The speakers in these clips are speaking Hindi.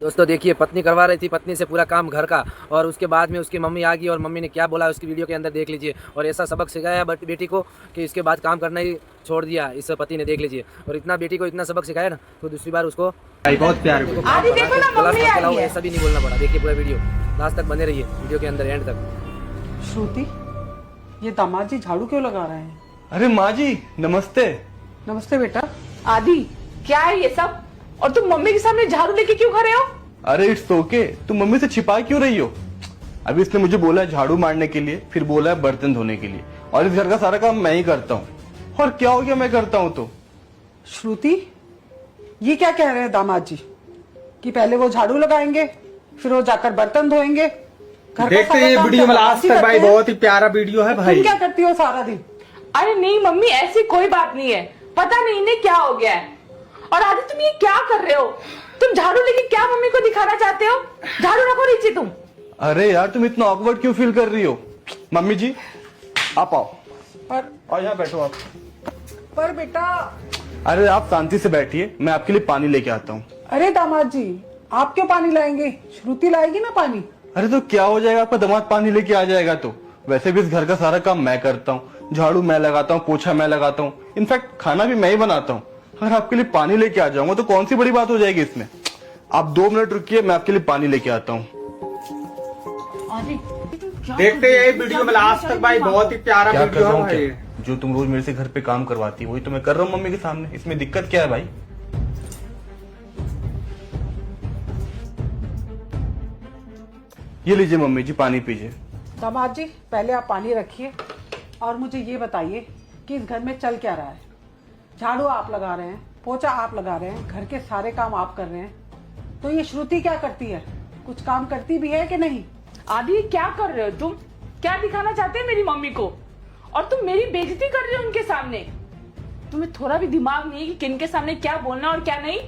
दोस्तों देखिए, पत्नी करवा रही थी पत्नी से पूरा काम घर का, और उसके बाद में उसकी मम्मी आ गई और मम्मी ने क्या बोला उसकी वीडियो के अंदर देख लीजिए। और ऐसा सबक सिखाया बेटी को कि इसके बाद काम करना ही छोड़ दिया इस पति ने, देख लीजिए। और इतना बेटी को इतना सबक सिखाया ना, तो दूसरी बार उसको बहुत प्यार आदि देखो ना, मम्मी आई है, ऐसा भी नहीं बोलना पड़ा। देखिए पूरा वीडियो लास्ट तक बने रहिए, वीडियो के अंदर एंड तक। श्रुति, ये दामाद जी झाड़ू क्यों लगा रहे हैं? अरे माँ जी नमस्ते। नमस्ते बेटा। आदि, क्या है ये सब? और तुम मम्मी के सामने झाड़ू लेके क्यों खड़े हो? अरे इट्स ओके, तुम मम्मी से छिपा क्यों रही हो? अभी इसने मुझे बोला है झाड़ू मारने के लिए, फिर बोला है बर्तन धोने के लिए, और इस घर का सारा काम मैं ही करता हूँ। और क्या हो गया मैं करता हूँ तो? श्रुति, ये क्या कह रहे हैं दामाद जी कि पहले वो झाड़ू लगाएंगे फिर वो जाकर बर्तन धोएंगे? घर का देखते सारा ये काम वीडियो में लास्ट तक भाई, बहुत ही प्यारा वीडियो है भाई। तुम क्या करती हो सारा दिन? अरे नहीं मम्मी, ऐसी कोई बात नहीं है। पता नहीं इन्हें क्या हो गया है। और आदि, तुम ये क्या कर रहे हो? तुम झाड़ू लेके क्या मम्मी को दिखाना चाहते हो? झाड़ू रखो नीचे तुम। अरे यार तुम इतना ऑकवर्ड क्यों फील कर रही हो? मम्मी जी आप आओ, और यहाँ बैठो आप। पर बेटा। अरे आप शांति से बैठिए, मैं आपके लिए पानी लेके आता हूँ। अरे दामाद जी, आप क्यों पानी लाएंगे? श्रुति लाएगी ना पानी। अरे तो क्या हो जाएगा, आपका दामाद पानी लेके आ जाएगा तो। वैसे भी इस घर का सारा काम मैं करता हूँ, झाड़ू मैं लगाता हूँ, पोछा मैं लगाता हूँ, इनफैक्ट खाना भी मैं ही बनाता हूँ। अगर आपके लिए पानी लेके आ जाऊंगा तो कौन सी बड़ी बात हो जाएगी इसमें। आप 2 मिनट रुकिए, मैं आपके लिए पानी लेके आता हूँ। देखते ये वीडियो में लास्ट तक भाई, बहुत ही प्यारा क्या कर वीडियो रहा है हूँ भाई। क्या? जो तुम रोज मेरे से घर पे काम करवाती है वही तो मैं कर रहा हूँ मम्मी के सामने, इसमें दिक्कत क्या है भाई? ये लीजिए मम्मी जी, पानी पीजिए। दामाद जी, पहले आप पानी रखिए और मुझे ये बताइए कि इस घर में चल क्या रहा है? झाड़ू आप लगा रहे हैं, पोछा आप लगा रहे हैं, घर के सारे काम आप कर रहे हैं, तो ये श्रुति क्या करती है? कुछ काम करती भी है कि नहीं? आदि, क्या कर रहे हो तुम? क्या दिखाना चाहते हैं मेरी मम्मी को? और तुम मेरी बेइज्जती कर रहे हो उनके सामने। तुम्हें थोड़ा भी दिमाग नहीं है कि किन के सामने क्या बोलना और क्या नहीं?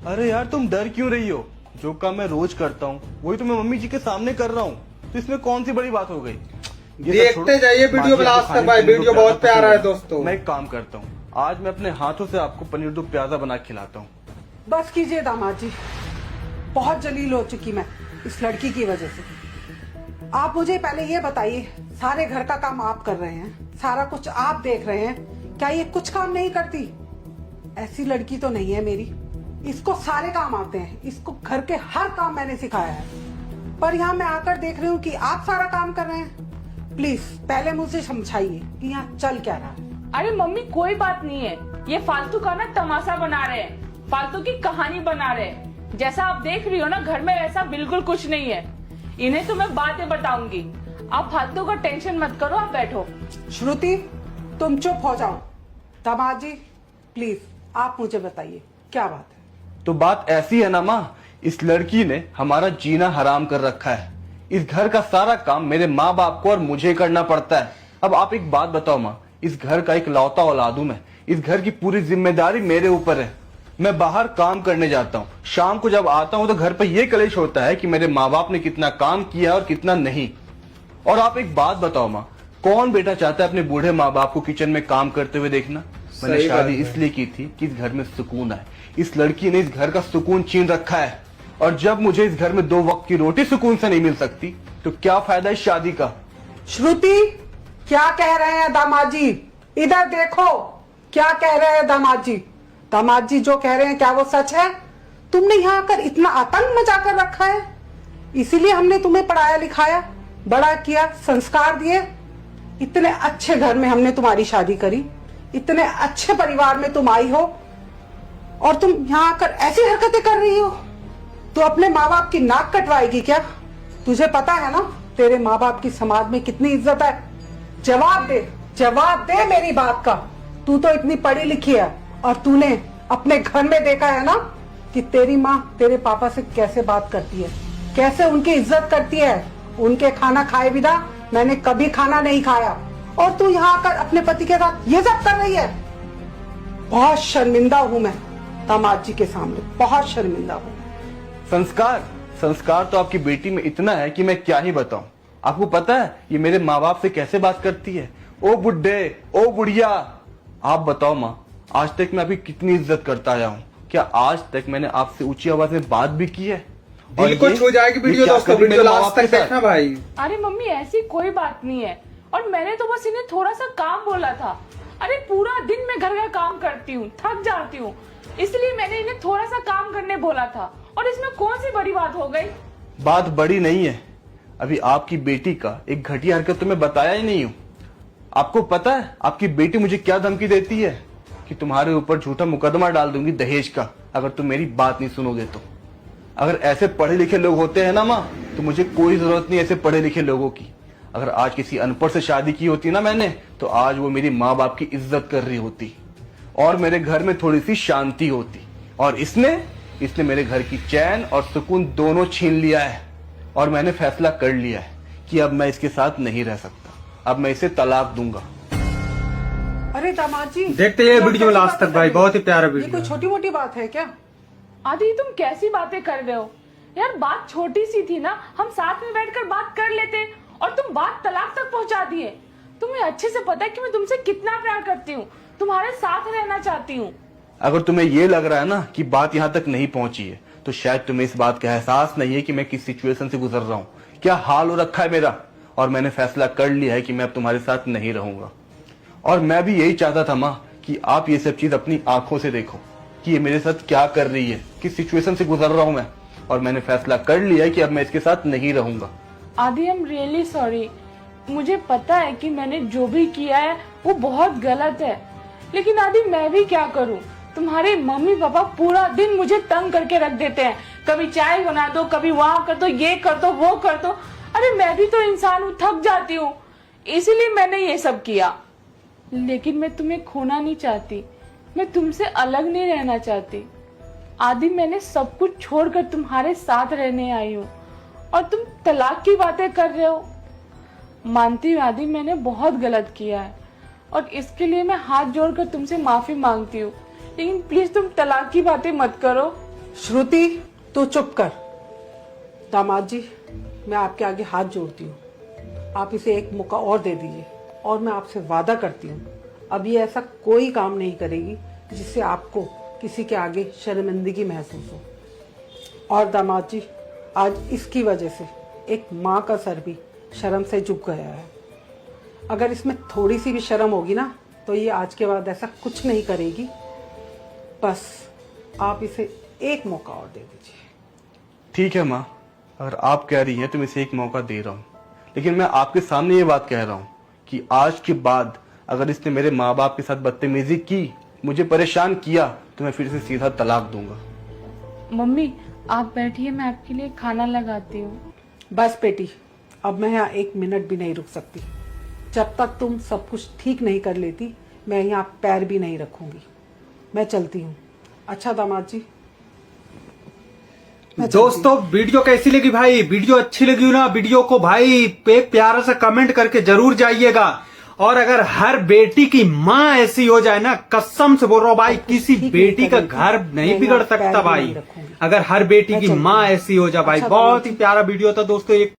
अरे यार तुम डर क्यों रही हो? जो काम मैं रोज करता हूँ वही तो मैं मम्मी जी के सामने कर रहा हूँ, तो इसमें कौन सी बड़ी बात हो गई? देखते जाइए वीडियो में लास्ट तक भाई, वीडियो बहुत प्यारा है दोस्तों। मैं एक काम करता हूँ, आज मैं अपने हाथों से आपको पनीर दो प्याजा बना के खिलाता हूँ। बस कीजिए दामाद जी, बहुत जलील हो चुकी मैं इस लड़की की वजह से। आप मुझे पहले ये बताइए, सारे घर का काम आप कर रहे हैं, सारा कुछ आप देख रहे हैं, क्या ये कुछ काम नहीं करती? ऐसी लड़की तो नहीं है मेरी, इसको सारे काम आते हैं, इसको घर के हर काम मैंने सिखाया है। पर यहाँ मैं आकर देख रही हूँ कि आप सारा काम कर रहे हैं। प्लीज पहले मुझे समझाइए कि यहाँ चल क्या रहा है। अरे मम्मी, कोई बात नहीं है। ये फालतू का ना तमाशा बना रहे हैं, फालतू की कहानी बना रहे हैं। जैसा आप देख रही हो ना, घर में वैसा बिल्कुल कुछ नहीं है। इन्हें तो मैं बातें बताऊंगी। आप फालतू का टेंशन मत करो, आप बैठो। श्रुति, तुम चुप हो जाओ। दामाद जी प्लीज आप मुझे बताइए क्या बात है? तो बात ऐसी है ना माँ, इस लड़की ने हमारा जीना हराम कर रखा है। इस घर का सारा काम मेरे माँ बाप को और मुझे करना पड़ता है। अब आप एक बात बताओ माँ, इस घर का एक लौता औलाद हूं मैं, इस घर की पूरी जिम्मेदारी मेरे ऊपर है। मैं बाहर काम करने जाता हूँ, शाम को जब आता हूँ तो घर पर यह कलेश होता है कि मेरे माँ बाप ने कितना काम किया और कितना नहीं। और आप एक बात बताओ माँ, कौन बेटा चाहता है अपने बूढ़े माँ बाप को किचन में काम करते हुए देखना? मैंने शादी इसलिए की थी कि इस घर में सुकून आए। इस लड़की ने इस घर का सुकून छीन रखा है, और जब मुझे इस घर में 2 वक्त की रोटी सुकून से नहीं मिल सकती तो क्या फायदा इस शादी का? श्रुति, क्या कह रहे हैं दामाद जी? इधर देखो, क्या कह रहे हैं दामाद जी? दामाद जी जो कह रहे हैं क्या वो सच है? तुमने यहाँ आकर इतना आतंक मचा कर रखा है, इसीलिए हमने तुम्हें पढ़ाया लिखाया, बड़ा किया, संस्कार दिए। इतने अच्छे घर में हमने तुम्हारी शादी करी, इतने अच्छे परिवार में तुम आई हो, और तुम यहाँ आकर ऐसी हरकतें कर रही हो। तो अपने माँ बाप की नाक कटवाएगी क्या? तुझे पता है ना तेरे माँ बाप की समाज में कितनी इज्जत है? जवाब दे, जवाब दे मेरी बात का। तू तो इतनी पढ़ी लिखी है, और तूने अपने घर में देखा है ना कि तेरी माँ तेरे पापा से कैसे बात करती है, कैसे उनकी इज्जत करती है। उनके खाना खाए बिना मैंने कभी खाना नहीं खाया, और तू यहाँ आकर अपने पति के साथ ये सब कर रही है। बहुत शर्मिंदा हूं मैं दामाद जी के सामने, बहुत शर्मिंदा हूं। संस्कार संस्कार तो आपकी बेटी में इतना है कि मैं क्या ही बताऊं। आपको पता है ये मेरे माँ बाप से कैसे बात करती है? ओ बुड्ढे, ओ बुढ़िया। आप बताओ माँ, आज तक मैं आपकी कितनी इज्जत करता आया हूँ? क्या आज तक मैंने आपसे ऊंची आवाज में बात भी की है? और दिल को ये- छू जाएगी ये वीडियो क्या दोस्तों, कर रही वीडियो मेरे माँ लास्ट बाप तक के साथ? देखना भाई। अरे मम्मी ऐसी कोई बात नहीं है, और मैंने तो बस इन्हें थोड़ा सा काम बोला था। अरे पूरा दिन मैं घर का काम करती हूँ, थक जाती हूँ, इसलिए मैंने इन्हें थोड़ा सा काम करने बोला था, और इसमें कौन सी बड़ी बात हो गई। बात बड़ी नहीं है। अभी आपकी बेटी का एक घटिया हरकत तो मैं बताया ही नहीं हूँ। आपको पता है आपकी बेटी मुझे क्या धमकी देती है कि तुम्हारे ऊपर झूठा मुकदमा डाल दूंगी दहेज का, अगर तुम मेरी बात नहीं सुनोगे तो। अगर ऐसे पढ़े लिखे लोग होते हैं ना माँ, तो मुझे कोई जरूरत नहीं ऐसे पढ़े लिखे लोगों की। अगर आज किसी अनपढ़ से शादी की होती ना मैंने, तो आज वो मेरी माँ बाप की इज्जत कर रही होती और मेरे घर में थोड़ी सी शांति होती। और इसने मेरे घर की चैन और सुकून दोनों छीन लिया है। और मैंने फैसला कर लिया है कि अब मैं इसके साथ नहीं रह सकता, अब मैं इसे तलाक दूंगा। अरे दामाद जी, देखते हैं क्या वीडियो कैसी लास्ट बातें तक कर भाई, रहे हो? बहुत ही प्यारा ये वीडियो कोई है। छोटी मोटी बात है क्या? आदि तुम कैसी बातें कर रहे हो यार, बात छोटी सी थी ना, हम साथ में बैठकर बात कर लेते, और तुम बात तलाक तक पहुंचा दिए। तुम्हें अच्छे से पता है कि मैं तुमसे कितना प्यार करती हूँ, तुम्हारे साथ रहना चाहती हूँ। अगर तुम्हें ये लग रहा है ना कि बात यहाँ तक नहीं पहुंची है, तो शायद तुम्हें इस बात का एहसास नहीं है कि मैं किस सिचुएशन से गुजर रहा हूँ, क्या हाल हो रखा है मेरा। और मैंने फैसला कर लिया है कि मैं अब तुम्हारे साथ नहीं रहूंगा। और मैं भी यही चाहता था माँ कि आप ये सब चीज अपनी आंखों से देखो कि ये मेरे साथ क्या कर रही है, किस सिचुएशन से गुजर रहा हूँ मैं। और मैंने फैसला कर लिया है कि अब मैं इसके साथ नहीं रहूंगा। आदि आई एम रियली सॉरी, मुझे पता है कि मैंने जो भी किया है वो बहुत गलत है, लेकिन आदि मैं भी क्या करूं, तुम्हारे मम्मी पापा पूरा दिन मुझे तंग करके रख देते हैं, कभी चाय बना दो, कभी वहाँ कर दो, ये कर दो, वो कर दो। अरे मैं भी तो इंसान हूँ, थक जाती हूँ, इसीलिए मैंने ये सब किया। लेकिन मैं तुम्हें खोना नहीं चाहती, मैं तुमसे अलग नहीं रहना चाहती। आदि मैंने सब कुछ छोड़कर तुम्हारे साथ रहने आई हूँ, और तुम तलाक की बातें कर रहे हो। मानती हूँ आदि, मैंने बहुत गलत किया है, और इसके लिए मैं हाथ जोड़कर तुमसे माफी मांगती हूँ, लेकिन प्लीज तुम तलाक की बातें मत करो। श्रुति, तू चुप कर। दामाद जी, मैं आपके आगे हाथ जोड़ती हूँ, आप इसे एक मौका और दे दीजिए, और मैं आपसे वादा करती हूँ अब ये ऐसा कोई काम नहीं करेगी जिससे आपको किसी के आगे शर्मिंदगी महसूस हो। और दामाद जी, आज इसकी वजह से एक माँ का सर भी शर्म से झुक गया है। अगर इसमें थोड़ी सी भी शर्म होगी ना, तो ये आज के बाद ऐसा कुछ नहीं करेगी। बस आप इसे एक मौका और दे दीजिए। ठीक है माँ, अगर आप कह रही हैं तो मैं इसे एक मौका दे रहा हूँ, लेकिन मैं आपके सामने ये बात कह रहा हूँ कि आज के बाद अगर इसने मेरे माँ बाप के साथ बदतमीजी की, मुझे परेशान किया, तो मैं फिर से सीधा तलाक दूंगा। मम्मी आप बैठिए, मैं आपके लिए खाना लगाती हूँ। बस बेटी, अब मैं यहाँ एक मिनट भी नहीं रुक सकती। जब तक तुम सब कुछ ठीक नहीं कर लेती, मैं यहाँ पैर भी नहीं रखूंगी। मैं चलती हूँ। अच्छा दामाद जी, मैं चलती दोस्तों वीडियो कैसी लगी भाई, वीडियो अच्छी लगी हो ना, वीडियो को भाई एक प्यारा सा कमेंट करके जरूर जाइएगा। और अगर हर बेटी की माँ ऐसी हो जाए ना, कसम से बोल रहा हूँ भाई, किसी ठीक बेटी का नहीं घर करेगी। नहीं मैं बिगड़ यहाँ पैर सकता भी भाई, नहीं रखूंगी। अगर हर बेटी मैं की चलती माँ हूँ। ऐसी हो जाए भाई। अच्छा, बहुत ही दामाद जी। प्यारा वीडियो था दोस्तों। एक